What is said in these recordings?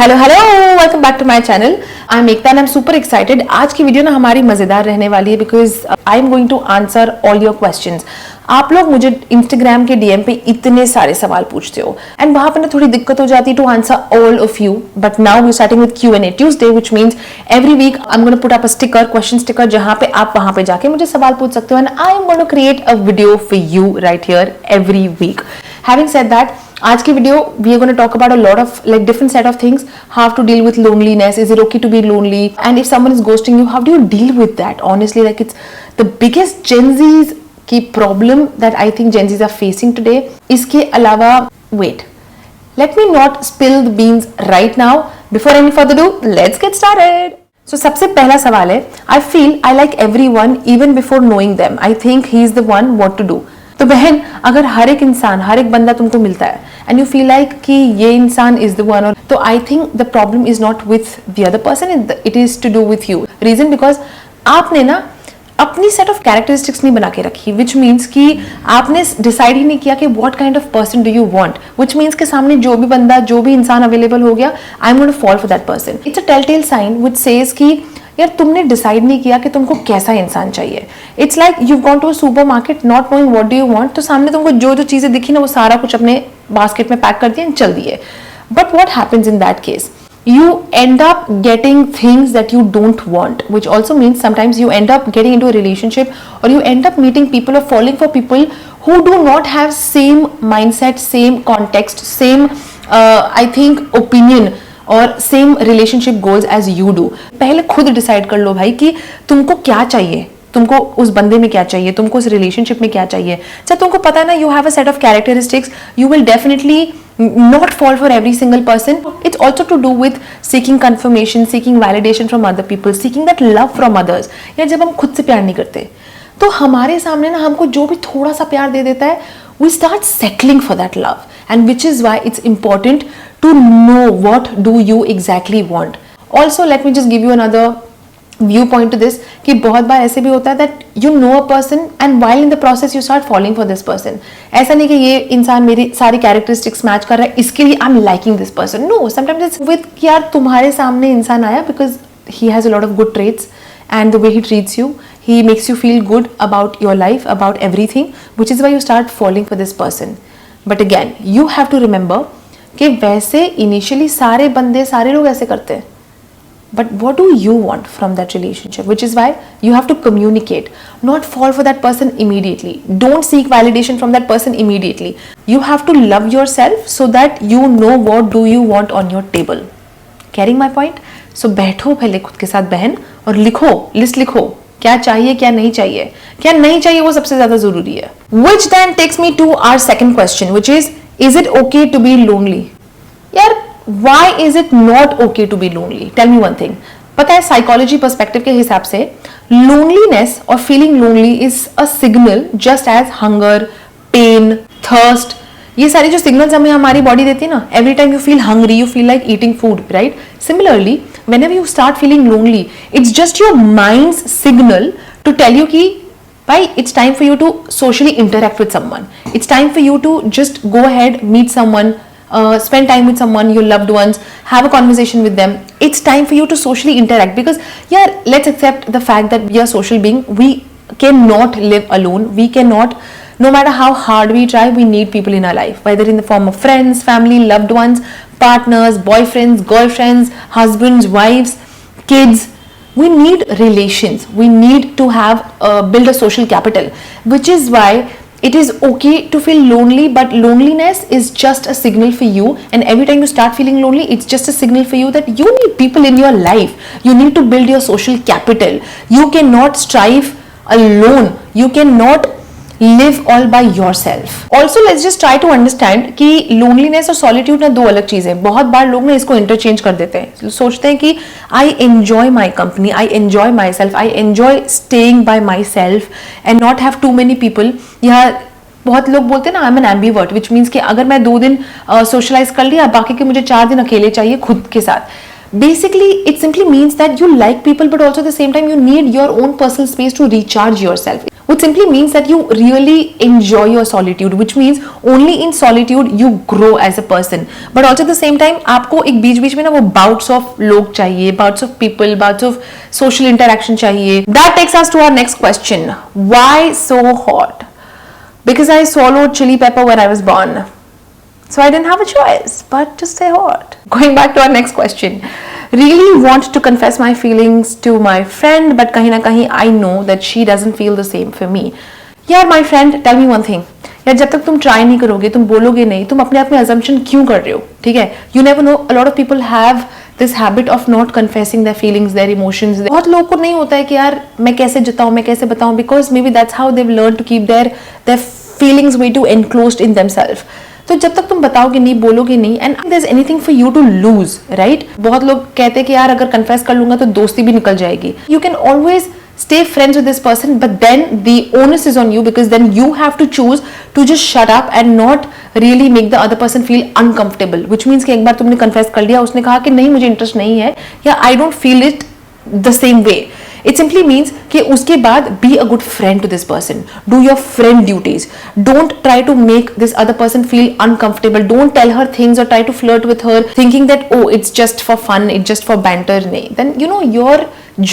Hello hello, welcome back to my channel. I am Ekta and I am super excited. आज की video ना हमारी मजेदार रहने वाली है because I am going to answer all your questions. आप लोग मुझे इंस्टाग्राम के डीएम पे इतने सारे सवाल पूछते हो एंड वहां पर ना थोड़ी दिक्कत हो जाती है to answer all of you. But now we starting with QnA Tuesday, which means every week I'm going to put up a sticker, question sticker, जहां पे आप वहां पे जाके मुझे सवाल पूछ सकते हो and I am going to create a video for you right here every week. Having said that, आज की video we are going to talk about a lot of like different set of things. How to deal with loneliness, is it okay to be lonely, and if someone is ghosting you, how do you deal with that? Honestly, like it's the biggest Gen Zs की problem that I think Gen Zs are facing today. इसके अलावा wait, let me not spill the beans right now. Before any further ado, let's get started. So सबसे पहला सवाल है, I feel I like everyone even before knowing them. I think he is the one what to do. तो बहन, अगर हर एक इंसान, हर एक बंदा तुमको मिलता है and you feel like कि ये इंसान is the one, तो I think the problem is not with the other person, it is to do with you. Reason because आपने ना अपनी सेट ऑफ कैरेक्टरिस्टिक्स नहीं बना के रखी, विच मीन्स कि आपने डिसाइड ही नहीं किया कि what kind of person do you want, which means के सामने जो भी बंदा, जो भी इंसान अवेलेबल हो गया, I am going to fall for that person. It's a telltale sign which says कि यार तुमने डिसाइड नहीं किया कि तुमको कैसा इंसान चाहिए। It's like you gone to a super market not knowing what do you want, तो सामने तुमको जो जो चीजें दिखी ना वो सारा कुछ अपने बास्केट में पैक कर दिया, चल दिए। But what happens in that case? You end up getting things that you don't want, which also means sometimes you end up getting into a relationship or you end up meeting people or falling for people who do not have same mindset, same context, same I think opinion और same relationship goals as you do. पहले खुद decide कर लो भाई कि तुमको क्या चाहिए, तुमको उस बंदे में क्या चाहिए, तुमको उस रिलेशनशिप में क्या चाहिए। जब तुमको पता है ना, you have a set of characteristics, you will definitely not fall for every single person. It's also to do with seeking confirmation, seeking validation from other people, seeking that love from others. यार जब हम खुद से प्यार नहीं करते तो हमारे सामने ना हमको जो भी थोड़ा सा प्यार दे देता है, we start settling for that love, and which is why it's important to know what do you exactly want. Also, let me just give you another view point two this कि बहुत बार ऐसे भी होता है that you know a person and while in the process you start following for this person. ऐसा नहीं कि ये इंसान मेरी सारी कैरेक्टरिस्टिक्स मैच कर रहा है इसके लिए I am liking this person. No, sometimes it's with यार तुम्हारे सामने इंसान आया because he has a lot of good traits and the way he treats you, he makes you feel good about your life, about everything, which is why you start falling for this person. But again, you have to remember कि वैसे initially सारे बंदे, सारे लोग ऐसे करते हैं, but what do you want from that relationship? Which is why you have to communicate, not fall for that person immediately. Don't seek validation from that person immediately. You have to love yourself so that you know what do you want on your table. Carrying my point? So बैठो पहले खुद के साथ बहन और लिखो, list लिखो क्या चाहिए, क्या नहीं चाहिए, क्या नहीं चाहिए, वो सबसे ज्यादा जरूरी है। Which then takes me to our second question, which is it okay to be lonely? यार why is it not okay to be lonely? Tell me one thing. पता है साइकोलॉजी पर्सपेक्टिव के हिसाब से loneliness और feeling lonely is a signal just as hunger, pain, thirst, ये सारी जो सिग्नल्स हमें हमारी बॉडी देती है ना, every time you feel hungry, you feel like eating food, right? Similarly whenever you start feeling lonely, it's just your mind's signal to tell you कि भाई it's time for you to socially interact with someone. It's time for you to just go ahead, meet someone, spend time with someone, your loved ones, have a conversation with them. It's time for you to socially interact because yeah, let's accept the fact that we are social being. We cannot live alone. We cannot, no matter how hard we try, we need people in our life, whether in the form of friends, family, loved ones, partners, boyfriends, girlfriends, husbands, wives, kids. We need relations. We need to have build a social capital, which is why it is okay to feel lonely, but loneliness is just a signal for you, and every time you start feeling lonely, it's just a signal for you that you need people in your life. You need to build your social capital. You cannot strive alone. You cannot live all by yourself. Also, let's just try to understand कि loneliness और solitude ना दो अलग चीजें। बहुत बार लोग ना इसको interchange कर देते हैं, सोचते हैं कि I enjoy my company, I enjoy myself, I enjoy staying by myself and not have too many people. या बहुत लोग बोलते हैं ना I'm an ambivert, which means कि अगर मैं 2 दिन socialize कर लिया, बाकी के मुझे 4 दिन अकेले चाहिए खुद के साथ। Basically, it simply means that you like people, but also at the same time you need your own personal space to recharge yourself. which simply means that you really enjoy your solitude, which means only in solitude you grow as a person. But also at the same time आपको एक बीच बीच में ना वो bouts of लोग चाहिए, bouts of people, bouts of social interaction चाहिए. That takes us to our next question. Why so hot? Because I swallowed chili pepper when I was born. So I didn't have a choice but to stay hot. Going back to our next question. Really want to confess my feelings to my friend, but kahin na kahin I know that she doesn't feel the same for me. यार my friend, tell me one thing. यार जब तक तुम try नहीं करोगे, तुम बोलोगे नहीं, तुम अपने आप में assumption क्यों कर रहे हो? ठीक है? You never know. A lot of people have this habit of not confessing their feelings, their emotions. बहुत लोगों को नहीं होता है कि यार मैं कैसे जताऊं, मैं कैसे बताऊं, because maybe that's how they've learned to keep their feelings way too enclosed in themselves. तो जब तक तुम बताओगे नहीं, बोलोगे नहीं, and there is anything for you to lose, right? बहुत लोग कहते हैं कि यार अगर कन्फेस कर लूंगा तो दोस्ती भी निकल जाएगी. You can always stay friends with this person, but then the onus is on you, because then you have to choose to just shut up and not really make the other person feel uncomfortable, which means कि एक बार तुमने confess कर लिया, उसने कहा कि नहीं मुझे इंटरेस्ट नहीं है या I don't feel it the same way. It simply means कि उसके बाद be a good friend to this person. Do your friend duties. Don't try to make this other person feel uncomfortable. Don't tell her things or try to flirt with her thinking that oh it's just for fun, it's just for banter. नहीं. Then you know your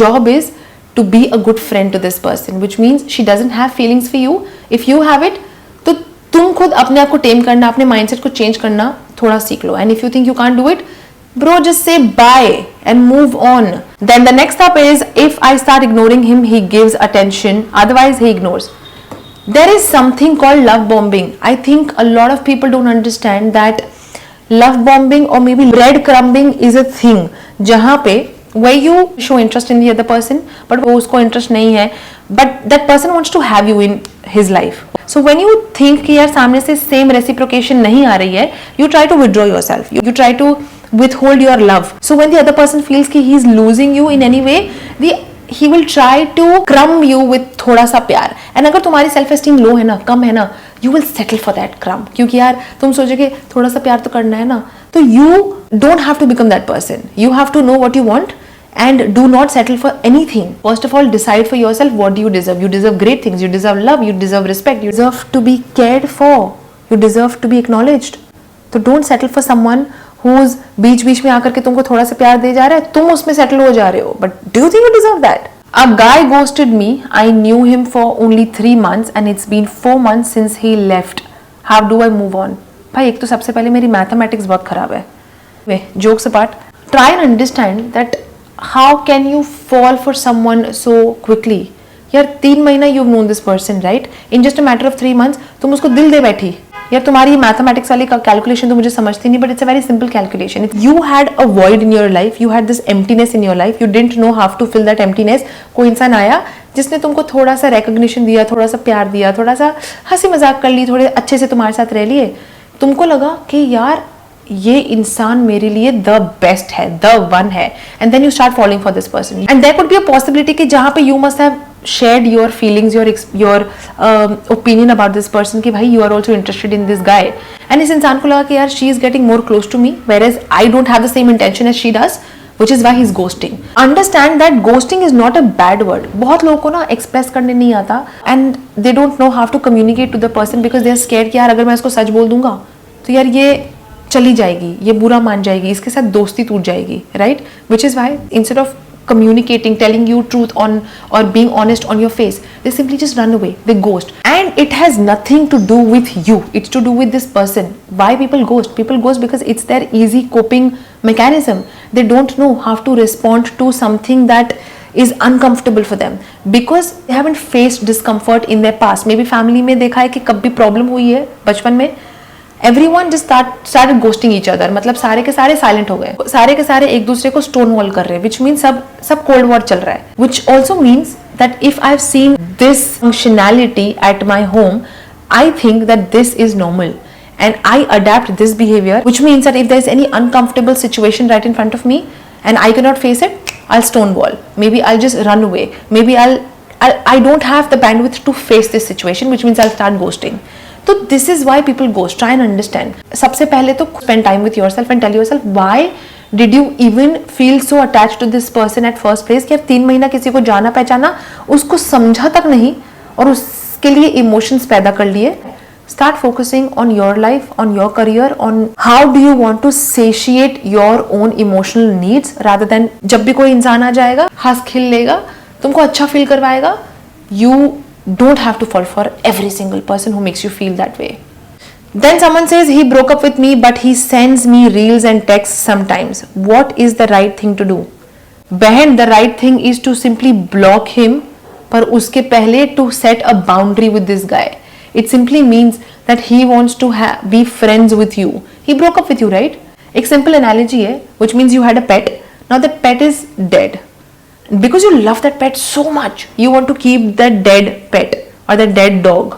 job is to be a good friend to this person, which means she doesn't have feelings for you. If you have it, तो तुम खुद अपने आप को टेम करना, अपने mindset को चेंज करना थोड़ा सीख लो. And if you think you can't do it, bro, just say bye and move on. Then the next step is, if I start ignoring him, he gives attention. Otherwise, he ignores. There is something called love bombing. I think a lot of people don't understand that love bombing or maybe breadcrumbing is a thing. जहाँ पे where you show interest in the other person, but वो उसको interest नहीं है, but that person wants to have you in his life. So when you think कि यार सामने से same reciprocation नहीं आ रही है, you try to withdraw yourself. You try to withhold your love. So when the other person feels कि he is losing you in any way, he will try to crumb you with थोड़ा सा प्यार. And अगर तुम्हारी self esteem low है ना, कम है ना, you will settle for that crumb. क्योंकि यार तुम सोचोगे थोड़ा सा प्यार तो करना है ना, तो you don't have to become that person. You have to know what you want and do not settle for anything. First of all, decide for yourself what do you deserve. You deserve great things. You deserve love. You deserve respect. You deserve to be cared for. You deserve to be acknowledged. So don't settle for someone who's बीच बीच में आकर के तुमको थोड़ा सा प्यार दे जा रहा है, तुम उसमें settle हो जा रहे हो. But do you think you deserve that? A guy ghosted me. I knew him for only 3 months and it's been 4 months since he left. How do I move on? भाई एक तो सबसे पहले मेरी मैथमेटिक्स बहुत खराब है. वे jokes apart, try and understand that how can you fall for someone so quickly? यार 3 महीना you've known this person, right? In just a matter of 3 months तुम उसको दिल दे बैठी. यार तुम्हारी मैथमेटिक्स वाली कैलकुलेशन तो मुझे समझती नहीं, but it's a very simple calculation. You had a void in your life, you had this emptiness in your life, you didn't know how to fill that emptiness. कोई इंसान आया जिसने तुमको थोड़ा सा recognition दिया, थोड़ा सा प्यार दिया, थोड़ा सा हंसी मजाक कर ली, थोड़े अच्छे से तुम्हारे साथ रह लिए, तुमको लगा कि यार ये इंसान मेरे लिए द बेस्ट है, द वन है, and then you start following for this person. And there could be a possibility कि जहाँ पे you must have shared your feelings, your opinion about this person कि भाई you are also interested in this guy, and इस इंसान को लगा कि यार she is getting more close to me whereas I don't have the same intention as she does, which is why he's ghosting. Understand that ghosting is not a bad word. बहुत लोगों को ना express करने नहीं आता and they don't know how to communicate to the person because they are scared कि यार अगर मैं इसको सच बोल दूंगा तो यार ये चली जाएगी, ये बुरा मान जाएगी, इसके साथ दोस्ती टूट जाएगी, right? Which is why instead of communicating, telling you truth on or being honest on your face, they simply just run away, they ghost. And it has nothing to do with you, it's to do with this person. Why people ghost? People ghost because it's their easy coping mechanism. They don't know how to respond to something that is uncomfortable for them because they haven't faced discomfort in their past. Maybe family में देखा है कि कभी problem हुई है बचपन में, everyone just started ghosting each other. मतलब सारे के सारे silent हो गए, सारे के सारे एक दूसरे को stone wall कर रहे हैं, which means सब cold war चल रहा है. Which also means that if I've seen this functionality at my home, I think that this is normal and I adapt this behavior, which means that if there's any uncomfortable situation right in front of me and I cannot face it, I'll stonewall. Maybe I'll just run away. Maybe I don't have the bandwidth to face this situation, which means I'll start ghosting. So this is why people ghost. Try and understand. सबसे पहले तो spend time with yourself and tell yourself why did you even feel so attached to this person at first place कि अब 3 महीना किसी को जाना पहचाना, उसको समझा तक नहीं, और उसके लिए इमोशंस पैदा कर लिए, start focusing on your life, on your career, on how do you want to satiate your own emotional needs rather than जब भी कोई इंसान आ जाएगा, हंस खिल लेगा, तुमको अच्छा फील करवाएगा, you don't have to fall for every single person who makes you feel that way. Then someone says he broke up with me but he sends me reels and texts sometimes. What is the right thing to do? बहन, the right thing is to simply block him, पर उसके पहले to set a boundary with this guy. It simply means that he wants to be friends with you. He broke up with you, right? एक simple analogy है, which means you had a pet. Now that pet is dead. Because you love that pet so much, you want to keep that dead pet or that dead dog.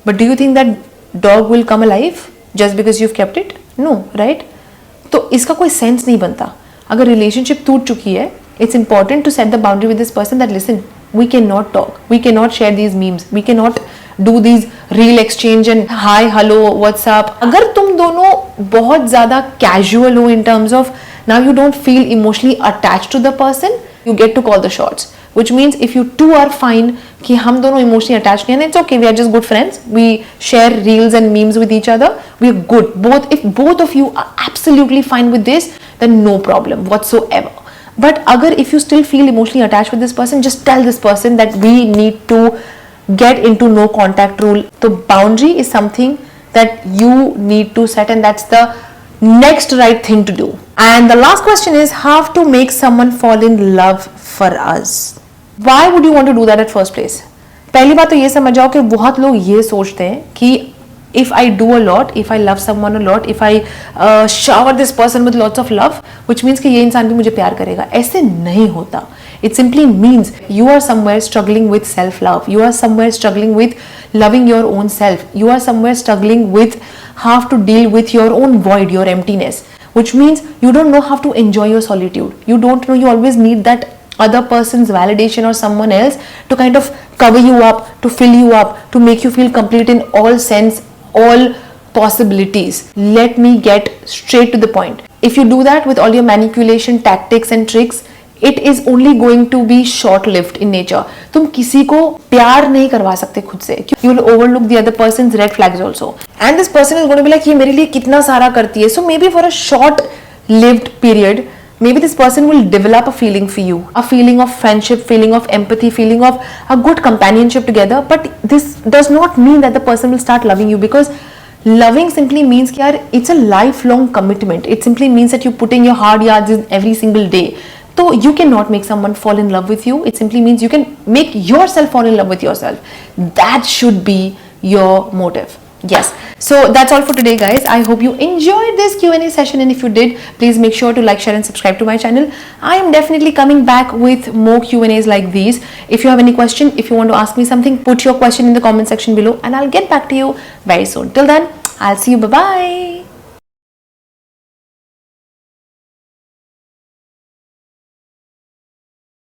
But do you think that dog will come alive just because you've kept it? No, right? तो इसका कोई sense नहीं बनता. अगर relationship टूट चुकी है, it's important to set the boundary with this person that listen, we cannot talk, we cannot share these memes, we cannot do these reel exchange and hi, hello, what's up. अगर तुम दोनों बहुत ज़्यादा casual हो in terms of now you don't feel emotionally attached to the person, you get to call the shots. Which means if you two are fine कि हम दोनों emotionally attached नहीं हैं, it's okay, we are just good friends, we share reels and memes with each other, we are good. If both of you are absolutely fine with this, then no problem whatsoever. But if you still feel emotionally attached with this person, just tell this person that we need to get into no contact rule. The boundary is something that you need to set, and that's the next right thing to do. And the last question is how to make someone fall in love for us. Why would you want to do that at first place? पहली बात तो ये समझ जाओ कि बहुत लोग ये सोचते हैं कि if I do a lot, if I love someone a lot, if I shower this person with lots of love, which means कि ये इंसान भी मुझे प्यार करेगा. ऐसे नहीं होता. It simply means you are somewhere struggling with self-love. You are somewhere struggling with loving your own self. You are somewhere struggling with how to deal with your own void, your emptiness. Which means you don't know how to enjoy your solitude. You don't know, you always need that other person's validation or someone else to kind of cover you up, to fill you up, to make you feel complete in all sense, all possibilities. Let me get straight to the point. If you do that with all your manipulation tactics and tricks, it is only going to be short-lived in nature. तुम किसी को प्यार नहीं करवा सकते खुद से. You will overlook the other person's red flags also. And this person is going to be like, ये मेरे लिए कितना सारा करती है. So maybe for a short-lived period, maybe this person will develop a feeling for you, a feeling of friendship, feeling of empathy, feeling of a good companionship together. But this does not mean that the person will start loving you, because loving simply means that it's a lifelong commitment. It simply means that you're putting your hard yards in every single day. So you cannot make someone fall in love with you. It simply means you can make yourself fall in love with yourself. That should be your motive. Yes. So that's all for today, guys. I hope you enjoyed this Q&A session, and if you did, please make sure to like, share and subscribe to my channel. I am definitely coming back with more Q&As like these. If you have any question, if you want to ask me something, put your question in the comment section below and I'll get back to you very soon. Till then, I'll see you. Bye-bye.